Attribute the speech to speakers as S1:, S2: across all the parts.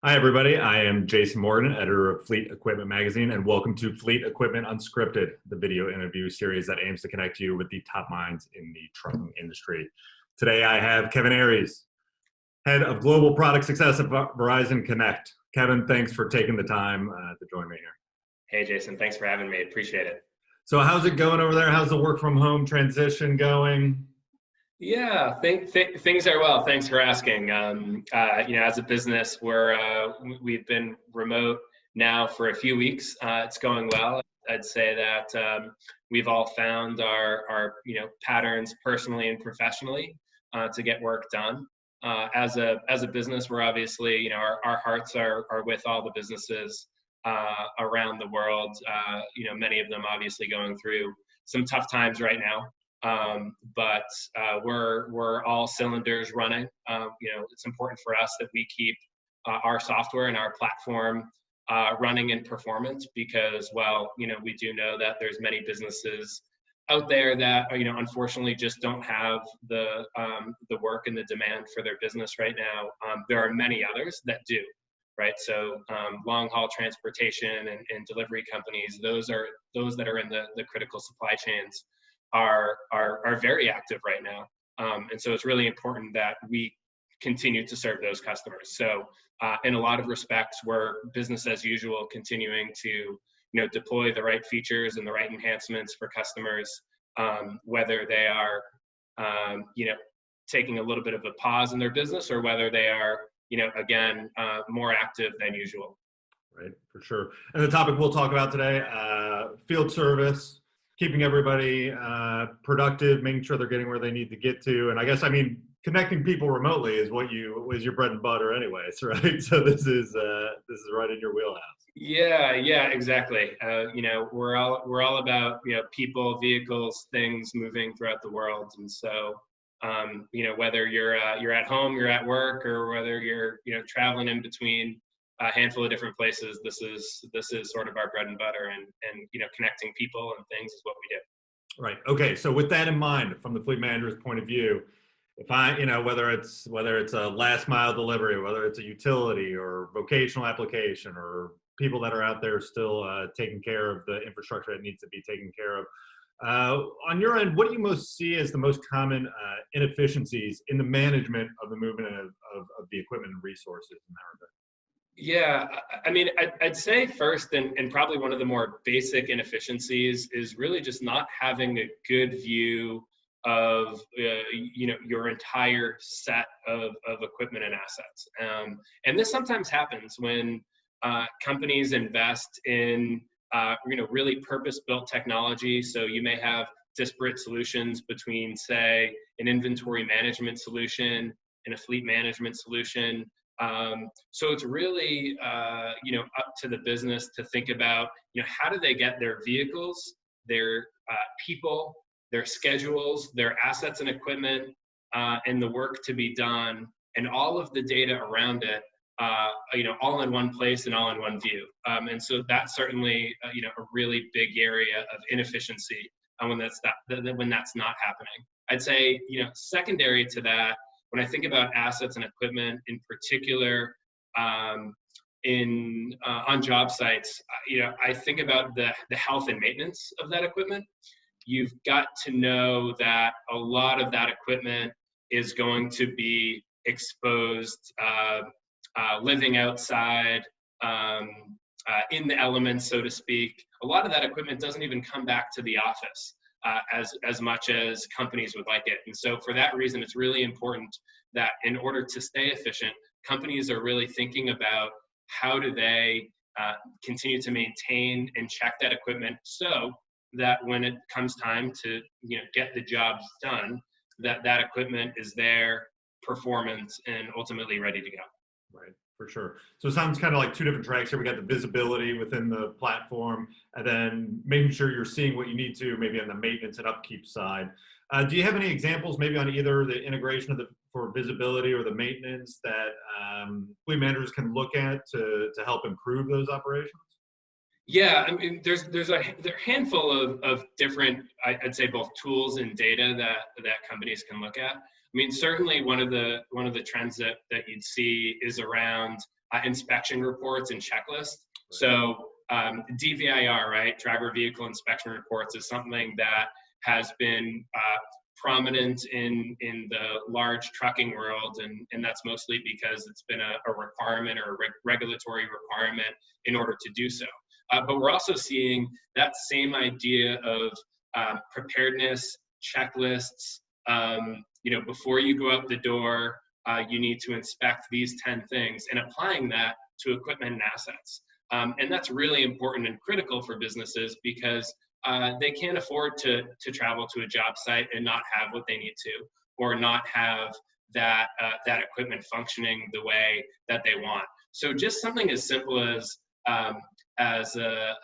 S1: Hi, everybody. I am Jason Morgan, editor of Fleet Equipment Magazine, and welcome to Fleet Equipment Unscripted, the video interview series that aims to connect you with the top minds in the trucking industry. Today, I have Kevin Aries, head of global product success at Verizon Connect. Kevin, thanks for taking the time to join me here.
S2: Hey, Jason, thanks for having me. Appreciate it.
S1: So, how's it going over there? How's the work from home transition going?
S2: Yeah, things are well. Thanks for asking. As a business, we've been remote now for a few weeks. It's going well. I'd say that we've all found our patterns personally and professionally to get work done. As a business, we're obviously our hearts are with all the businesses around the world. Many of them obviously going through some tough times right now. But we're all cylinders running. It's important for us that we keep our software and our platform running in performance because, we do know that there's many businesses out there that unfortunately just don't have the work and the demand for their business right now. There are many others that do. Right, so long haul transportation and delivery companies, those that are in the critical supply chains are very active right now, and so it's really important that we continue to serve those customers. So, in a lot of respects, we're business as usual, continuing to deploy the right features and the right enhancements for customers, whether they are taking a little bit of a pause in their business or whether they are again more active than usual.
S1: Right, for sure. And the topic we'll talk about today, field service, keeping everybody productive, making sure they're getting where they need to get to. And I guess, connecting people remotely is was your bread and butter anyways, right? So this is right in your wheelhouse.
S2: Yeah, exactly. We're all about people, vehicles, things moving throughout the world, and so whether you're at home, you're at work, or whether you're traveling in between a handful of different places, this is sort of our bread and butter, and connecting people and things is what we do.
S1: Right. Okay. So with that in mind, from the fleet manager's point of view, if I, whether it's a last mile delivery, whether it's a utility or vocational application, or people that are out there still taking care of the infrastructure that needs to be taken care of, on your end, what do you most see as the most common inefficiencies in the management of the movement of the equipment and resources in that regard?
S2: Yeah, I'd say first, and probably one of the more basic inefficiencies is really just not having a good view of your entire set of equipment and assets. And this sometimes happens when companies invest in really purpose-built technology. So you may have disparate solutions between, say, an inventory management solution and a fleet management solution. So it's really up to the business to think about how do they get their vehicles, their people, their schedules, their assets and equipment, and the work to be done, and all of the data around it, all in one place and all in one view. And so that's certainly a really big area of inefficiency when that's not happening. I'd say secondary to that, when I think about assets and equipment in particular, on job sites, I think about the health and maintenance of that equipment. You've got to know that a lot of that equipment is going to be exposed, living outside, in the elements, so to speak. A lot of that equipment doesn't even come back to the office as much as companies would like it. And so for that reason, it's really important that in order to stay efficient, companies are really thinking about how do they continue to maintain and check that equipment so that when it comes time to get the jobs done, that equipment is there, performance, and ultimately ready to go.
S1: Right, for sure. So it sounds kind of like two different tracks here. We got the visibility within the platform, and then making sure you're seeing what you need to, maybe on the maintenance and upkeep side. Do you have any examples, maybe on either the integration for visibility or the maintenance that fleet managers can look at to help improve those operations?
S2: Yeah, there's a handful of different, I'd say, both tools and data that companies can look at. mean, certainly one of the trends that you'd see is around inspection reports and checklists. So DVIR, right, driver vehicle inspection reports, is something that has been prominent in the large trucking world, and that's mostly because it's been a requirement or a regulatory requirement in order to do so. But we're also seeing that same idea of preparedness, checklists. Before you go out the door, you need to inspect these 10 things, and applying that to equipment and assets. And that's really important and critical for businesses because they can't afford to travel to a job site and not have what they need to, or not have that equipment functioning the way that they want. So just something as simple as a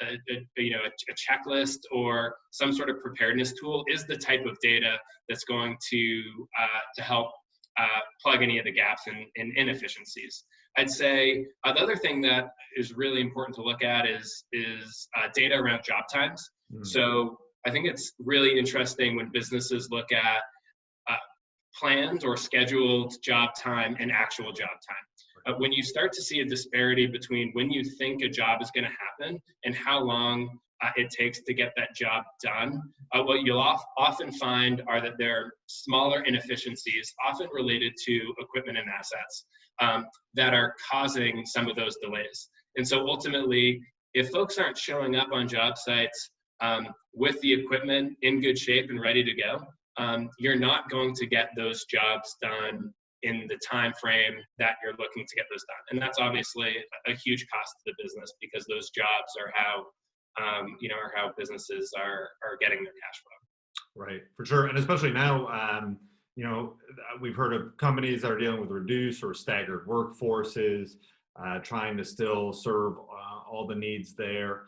S2: checklist or some sort of preparedness tool is the type of data that's going to help plug any of the gaps and inefficiencies. I'd say the other thing that is really important to look at is data around job times. So I think it's really interesting when businesses look at planned or scheduled job time and actual job time. When you start to see a disparity between when you think a job is going to happen and how long it takes to get that job done, what you'll often find are that there are smaller inefficiencies, often related to equipment and assets, that are causing some of those delays. And so ultimately, if folks aren't showing up on job sites with the equipment in good shape and ready to go, you're not going to get those jobs done in the time frame that you're looking to get those done. And that's obviously a huge cost to the business, because those jobs are how businesses are getting their cash flow.
S1: Right, for sure. And especially now, we've heard of companies that are dealing with reduced or staggered workforces, trying to still serve all the needs there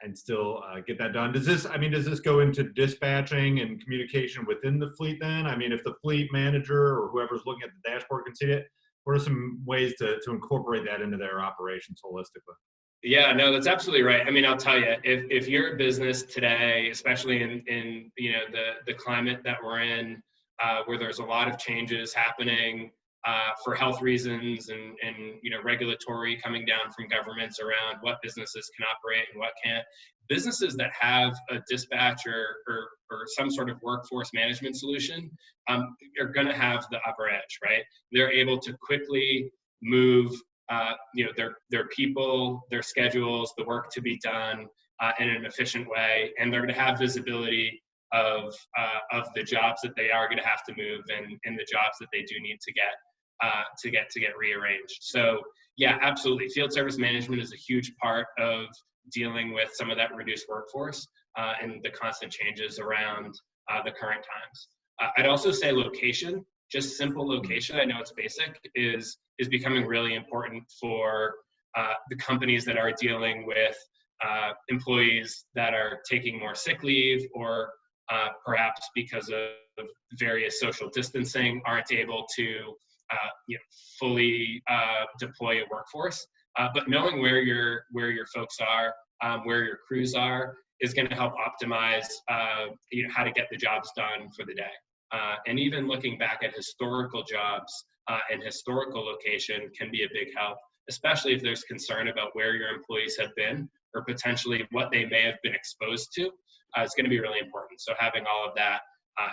S1: and still get that done. Does this go into dispatching and communication within the fleet then? I mean, if the fleet manager or whoever's looking at the dashboard can see it, what are some ways to incorporate that into their operations holistically?
S2: Yeah, no, that's absolutely right. I mean, I'll tell you, if you're a business today, especially in the climate that we're in, where there's a lot of changes happening for health reasons and regulatory coming down from governments around what businesses can operate and what can't, businesses that have a dispatch or some sort of workforce management solution are going to have the upper edge, right? They're able to quickly move their people, their schedules, the work to be done in an efficient way, and they're going to have visibility of the jobs that they are going to have to move and the jobs that they do need to get rearranged. So yeah, absolutely. Field service management is a huge part of dealing with some of that reduced workforce and the constant changes around the current times. I'd also say location. Just simple location, I know it's basic, is becoming really important for the companies that are dealing with employees that are taking more sick leave, or perhaps because of various social distancing aren't able to fully deploy a workforce. But knowing where your folks are, where your crews are, is going to help optimize how to get the jobs done for the day. And even looking back at historical jobs and historical location can be a big help, especially if there's concern about where your employees have been or potentially what they may have been exposed to. It's going to be really important. So having all of that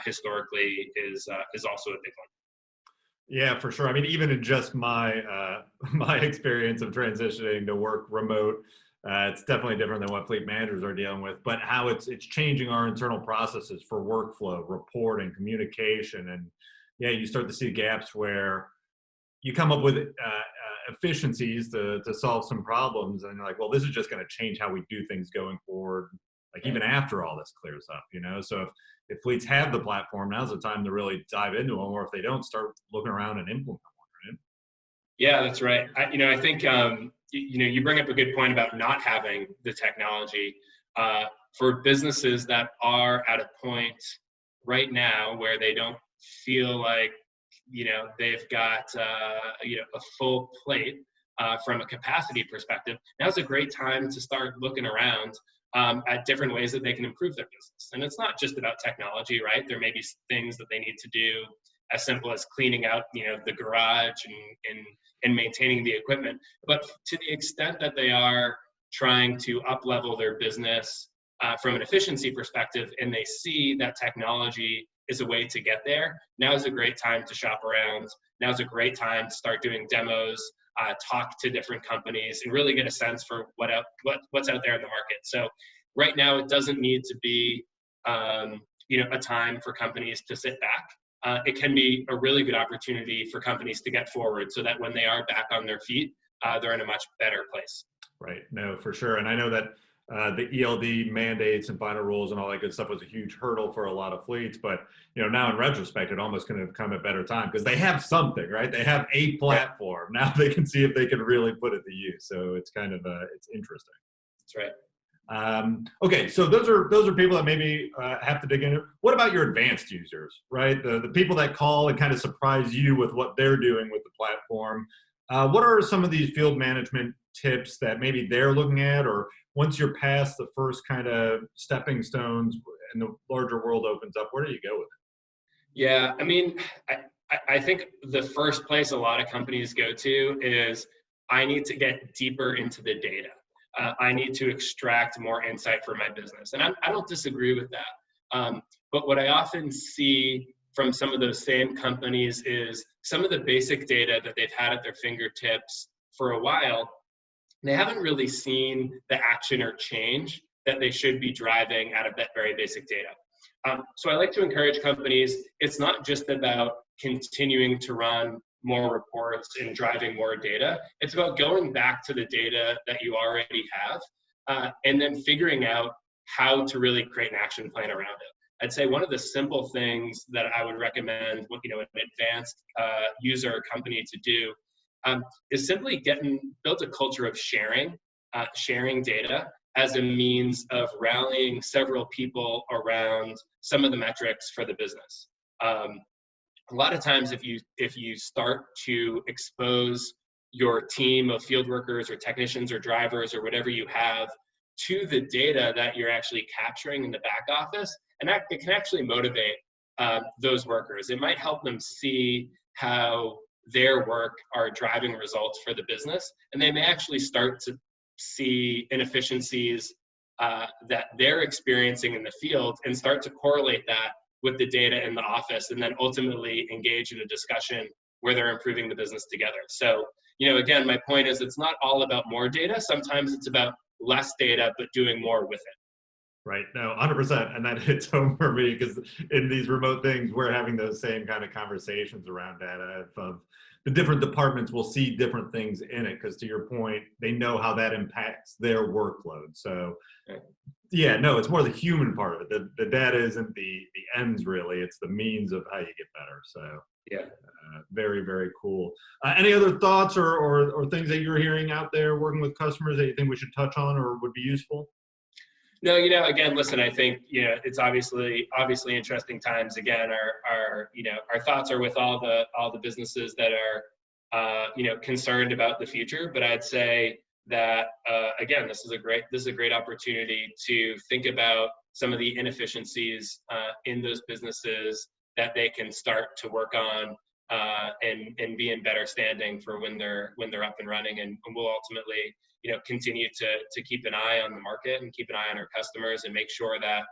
S2: historically is also a big one.
S1: Yeah, for sure. I mean, even in just my my experience of transitioning to work remote, it's definitely different than what fleet managers are dealing with, but how it's changing our internal processes for workflow, reporting, communication. And yeah, you start to see gaps where you come up with efficiencies to solve some problems. And you're like, well, this is just going to change how we do things going forward, like even after all this clears up, So if fleets have the platform, now's the time to really dive into them, or if they don't, start looking around and implement one, right?
S2: Yeah, that's right. I think, you bring up a good point about not having the technology. For businesses that are at a point right now where they don't feel like, they've got, a full plate from a capacity perspective, now's a great time to start looking around at different ways that they can improve their business. And it's not just about technology, right? There may be things that they need to do as simple as cleaning out, the garage and maintaining the equipment. But to the extent that they are trying to up-level their business from an efficiency perspective, and they see that technology is a way to get there, now is a great time to shop around. Now is a great time to start doing demos, talk to different companies, and really get a sense for what's out there in the market. So right now, it doesn't need to be a time for companies to sit back. It can be a really good opportunity for companies to get forward so that when they are back on their feet, they're in a much better place.
S1: Right. No, for sure. And I know that the ELD mandates and final rules and all that good stuff was a huge hurdle for a lot of fleets. But, now in retrospect, it almost couldn't have come at a better time because they have something, right? They have a platform. Now they can see if they can really put it to use. So it's kind of, it's interesting.
S2: That's right.
S1: Okay, so those are people that maybe have to dig in. What about your advanced users, right? The people that call and kind of surprise you with what they're doing with the platform. What are some of these field management tips that maybe they're looking at, or once you're past the first kind of stepping stones and the larger world opens up, where do you go with it?
S2: Yeah, I mean, I think the first place a lot of companies go to is I need to get deeper into the data. I need to extract more insight for my business. And I don't disagree with that. But what I often see from some of those same companies is some of the basic data that they've had at their fingertips for a while, they haven't really seen the action or change that they should be driving out of that very basic data. So I like to encourage companies, it's not just about continuing to run more reports and driving more data. It's about going back to the data that you already have and then figuring out how to really create an action plan around it. I'd say one of the simple things that I would recommend, an advanced user company to do is simply build a culture of sharing data as a means of rallying several people around some of the metrics for the business. A lot of times if you start to expose your team of field workers or technicians or drivers or whatever you have to the data that you're actually capturing in the back office, and that it can actually motivate those workers. It might help them see how their work are driving results for the business, and they may actually start to see inefficiencies that they're experiencing in the field and start to correlate that with the data in the office, and then ultimately engage in a discussion where they're improving the business together. So, again, my point is it's not all about more data. Sometimes it's about less data, but doing more with it.
S1: Right. No, 100%. And that hits home for me because in these remote things, we're having those same kind of conversations around data. Of the different departments will see different things in it because, to your point, they know how that impacts their workload. So, yeah, no, it's more the human part of it. The data isn't the ends, really. It's the means of how you get better. So,
S2: yeah,
S1: very, very cool. Any other thoughts or things that you're hearing out there working with customers that you think we should touch on or would be useful?
S2: No, again, listen, I think, it's obviously interesting times. Again, our thoughts are with all the businesses that are, concerned about the future. But I'd say that, again, this is a great opportunity to think about some of the inefficiencies in those businesses that they can start to work on and be in better standing for when they're up and running. And we'll ultimately, continue to keep an eye on the market and keep an eye on our customers and make sure that,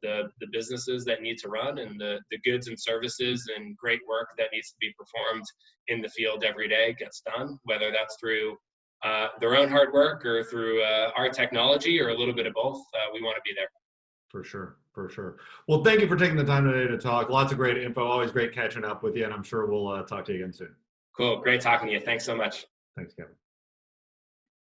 S2: the businesses that need to run and the goods and services and great work that needs to be performed in the field every day gets done, whether that's through their own hard work or through our technology or a little bit of both. We want to be there.
S1: For sure. For sure. Well, thank you for taking the time today to talk. Lots of great info. Always great catching up with you. And I'm sure we'll talk to you again soon.
S2: Cool. Great talking to you. Thanks so much.
S1: Thanks, Kevin.